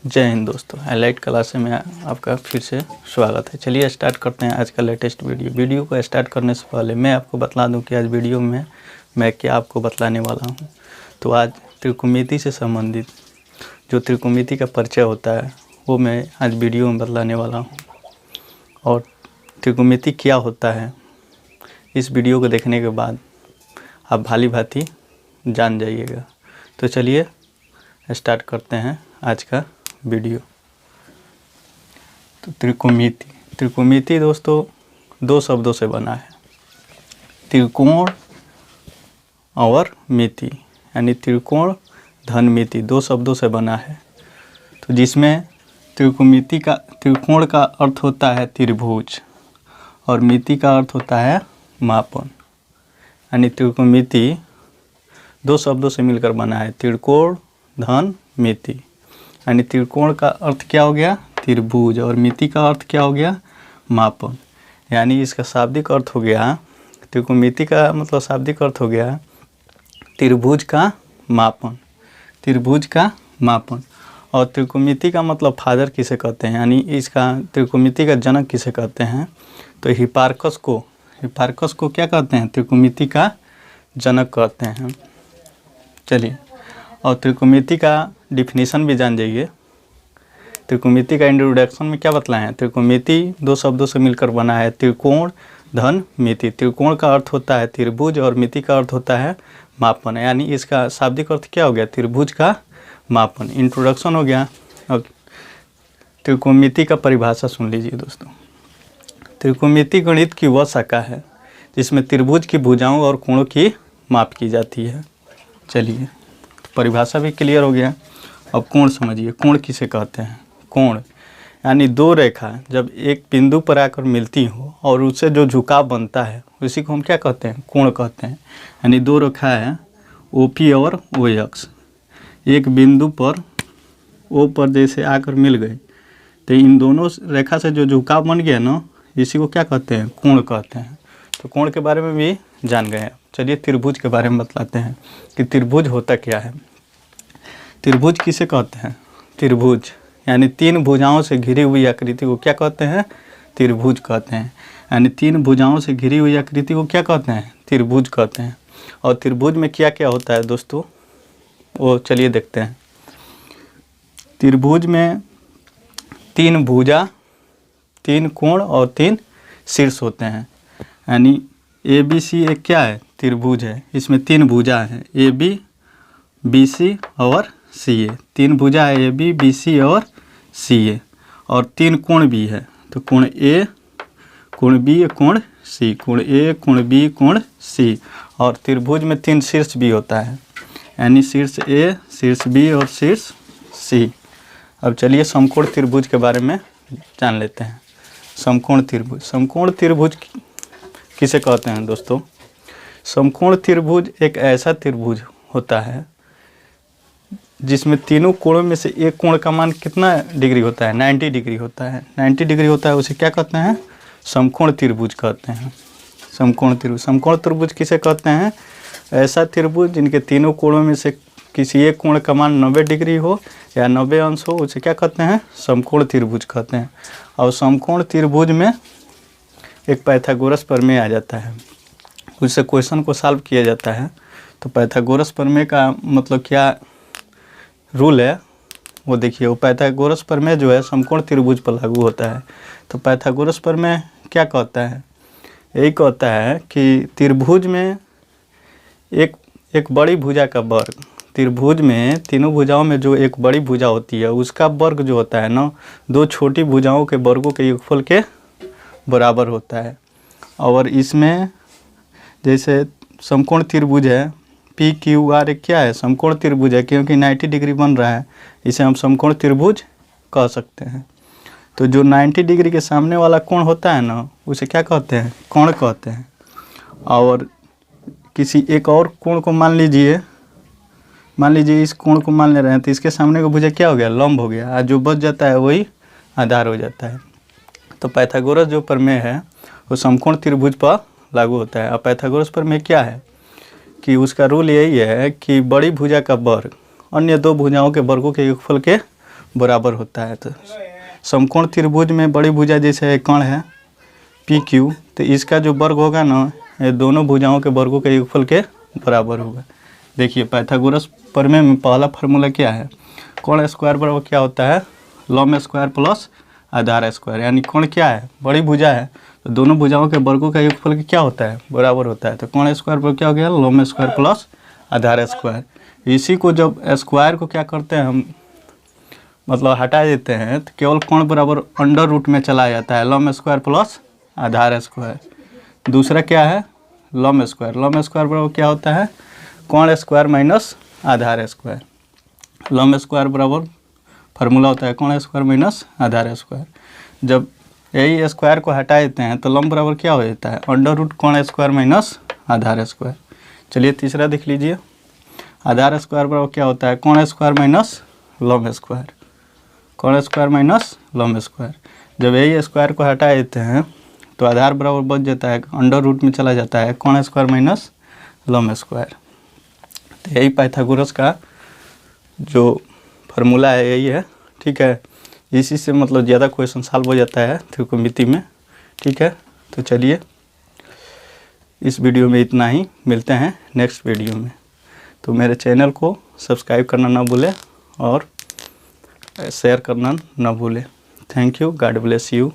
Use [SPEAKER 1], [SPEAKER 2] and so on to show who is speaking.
[SPEAKER 1] जय हिंद दोस्तों, elite class में आपका फिर से स्वागत है। चलिए स्टार्ट करते हैं आज का लेटेस्ट वीडियो को स्टार्ट करने से पहले मैं आपको बतला दूं कि आज वीडियो में मैं क्या आपको बतलाने वाला हूं। तो आज त्रिकोणमिति से संबंधित जो त्रिकोणमिति का परिचय होता है वो मैं आज वीडियो में बतलाने वाला हूँ। और त्रिकोणमिति क्या होता है इस वीडियो को देखने के बाद आप भाली भांति जान जाइएगा। तो चलिए स्टार्ट करते हैं आज का वीडियो। तो त्रिकोणमिति दोस्तों दो शब्दों से बना है, त्रिकोण और मिति, यानी त्रिकोण धन मिति दो शब्दों से बना है। तो जिसमें त्रिकोण का अर्थ होता है त्रिभुज और मिति का अर्थ होता है मापन, यानी त्रिकोणमिति दो शब्दों से मिलकर बना है, त्रिकोण धन मिति। यानी त्रिकोण का अर्थ क्या हो गया, त्रिभुज, और मिति का अर्थ क्या हो गया, मापन। यानी इसका शाब्दिक अर्थ हो गया, त्रिकोणमिति का मतलब शाब्दिक अर्थ हो गया त्रिभुज का मापन, त्रिभुज का मापन। और त्रिकोणमिति का मतलब फादर किसे कहते हैं, यानी इसका त्रिकोणमिति का जनक किसे कहते हैं, तो हिप्पारकस को क्या कहते हैं, त्रिकोणमिति का जनक कहते हैं। चलिए, और त्रिकोणमिति का डिफिनीशन भी जान जाइए। त्रिकोणमिति का इंट्रोडक्शन में क्या बतलाए हैं, त्रिकोणमिति दो शब्दों से मिलकर बना है, त्रिकोण धन मिति। त्रिकोण का अर्थ होता है त्रिभुज और मिति का अर्थ होता है मापन, यानी इसका शाब्दिक अर्थ क्या हो गया, त्रिभुज का मापन। इंट्रोडक्शन हो गया। अब त्रिकोणमिति का परिभाषा सुन लीजिए दोस्तों। त्रिकोणमिति गणित की वह शाखा है जिसमें त्रिभुज की भुजाओं और कोणों की माप की जाती है। चलिए, परिभाषा भी क्लियर हो गया। अब कोण समझिए, कोण किसे कहते हैं, कोण यानी दो रेखा जब एक बिंदु पर आकर मिलती हो और उससे जो झुकाव बनता है उसी को हम क्या कहते हैं, कोण कहते हैं। यानी दो रेखा है OP और OX, एक बिंदु पर O पर जैसे आकर मिल गए तो इन दोनों रेखा से जो झुकाव बन गया ना, इसी को क्या कहते हैं, कोण कहते हैं। तो कोण के बारे में भी जान गए। चलिए त्रिभुज के बारे में बतलाते हैं कि त्रिभुज होता क्या है। त्रिभुज किसे कहते हैं, त्रिभुज यानी तीन भुजाओं से घिरी हुई आकृति को क्या कहते हैं, त्रिभुज कहते हैं। यानी तीन भुजाओं से घिरी हुई आकृति को क्या कहते हैं, त्रिभुज कहते हैं। और त्रिभुज में क्या क्या होता है दोस्तों, वो चलिए देखते हैं। त्रिभुज में तीन भुजा, तीन कोण और तीन शीर्ष होते हैं। यानी ABC एक क्या है, त्रिभुज है, इसमें तीन भुजा हैं, AB, BC और CA। तीन भुजा है AB, BC और CA, और तीन कोण भी है, तो कोण A, कोण B, कोण C, कोण A, कोण B, कोण C। और त्रिभुज में तीन शीर्ष भी होता है, यानी शीर्ष A, शीर्ष B और शीर्ष C। अब चलिए समकोण त्रिभुज के बारे में जान लेते हैं। समकोण त्रिभुज किसे कहते हैं दोस्तों, समकोण त्रिभुज एक ऐसा त्रिभुज होता है जिसमें तीनों कोणों में से एक कोण का मान कितना डिग्री होता है, 90 डिग्री होता है। 90 डिग्री होता है, उसे क्या कहते हैं, समकोण त्रिभुज कहते हैं। समकोण त्रिभुज किसे कहते हैं, ऐसा त्रिभुज जिनके तीनों कोणों में से किसी एक कोण का मान 90 डिग्री हो या 90 अंश हो, उसे क्या कहते हैं, समकोण त्रिभुज कहते हैं। और समकोण त्रिभुज में एक पाइथागोरस प्रमेय आ जाता है, उससे क्वेश्चन को सॉल्व किया जाता है। तो पाइथागोरस प्रमेय का मतलब क्या रूल है वो देखिए। वो पाइथागोरस प्रमेय जो है समकोण त्रिभुज पर लागू होता है। तो पाइथागोरस प्रमेय क्या कहता है, यही कहता है कि त्रिभुज में एक बड़ी भुजा का वर्ग, त्रिभुज में तीनों भुजाओं में जो एक बड़ी भुजा होती है उसका वर्ग जो होता है ना, दो छोटी भुजाओं के वर्गों के योगफल के बराबर होता है। और इसमें जैसे समकोण त्रिभुज है PQR एक क्या है, समकोण त्रिभुज है, क्योंकि 90 डिग्री बन रहा है, इसे हम समकोण त्रिभुज कह सकते हैं। तो जो 90 डिग्री के सामने वाला कोण होता है ना, उसे क्या कहते हैं, कोण कहते हैं। और किसी एक और कोण को मान लीजिए इस कोण को मान ले रहे हैं, तो इसके सामने का भुजा क्या हो गया, लंब हो गया, जो बच जाता है वही आधार हो जाता है। तो पाइथागोरस जो प्रमेय है वो समकोण त्रिभुज पर लागू होता है। अब पाइथागोरस प्रमेय क्या है कि उसका रूल यही है कि बड़ी भुजा का वर्ग अन्य दो भुजाओं के वर्गों के योगफल के बराबर होता है। तो समकोण त्रिभुज में बड़ी भुजा जैसे एक कण है पी क्यू, तो इसका जो वर्ग होगा ना ये दोनों भुजाओं के वर्गों के योगफल के बराबर होगा। देखिए पाइथागोरस प्रमेय में पहला फार्मूला क्या है, कोण स्क्वायर बराबर क्या होता है, लंब स्क्वायर प्लस आधार स्क्वायर। यानी कोण क्या है, बड़ी भुजा है तो दोनों भुजाओं के वर्गों का योगफल क्या होता है, बराबर होता है। तो कोण स्क्वायर पर क्या हो गया, लंब स्क्वायर प्लस आधार स्क्वायर। इसी को जब स्क्वायर को क्या करते हैं हम, मतलब हटा देते हैं तो केवल कोण बराबर अंडर रूट में चला जाता है, लंब स्क्वायर प्लस आधार स्क्वायर। दूसरा क्या है, लंब स्क्वायर। लंब स्क्वायर बराबर क्या होता है, कोण स्क्वायर माइनस आधार स्क्वायर। लंब स्क्वायर बराबर फार्मूला होता है कोण स्क्वायर माइनस आधार स्क्वायर। जब यही स्क्वायर को हटा देते हैं तो लंब बराबर क्या हो जाता है, अंडर रूट कोण स्क्वायर माइनस आधार स्क्वायर। चलिए तीसरा देख लीजिए, आधार स्क्वायर बराबर क्या होता है, कोण स्क्वायर माइनस लंब स्क्वायर। कोण स्क्वायर माइनस लंब स्क्वायर। जब यही स्क्वायर को हटा देते हैं तो आधार बराबर बच जाता है, अंडर रूट में चला जाता है कोण स्क्वायर माइनस लंब स्क्वायर। तो यही पाइथागोरस का जो फार्मूला है यही है, ठीक है। इसी से मतलब ज़्यादा क्वेश्चन सॉल्व हो जाता है त्रिकोणमिति में, ठीक है। तो चलिए इस वीडियो में इतना ही, मिलते हैं नेक्स्ट वीडियो में। तो मेरे चैनल को सब्सक्राइब करना ना भूलें और शेयर करना ना भूलें। Thank you, God bless you.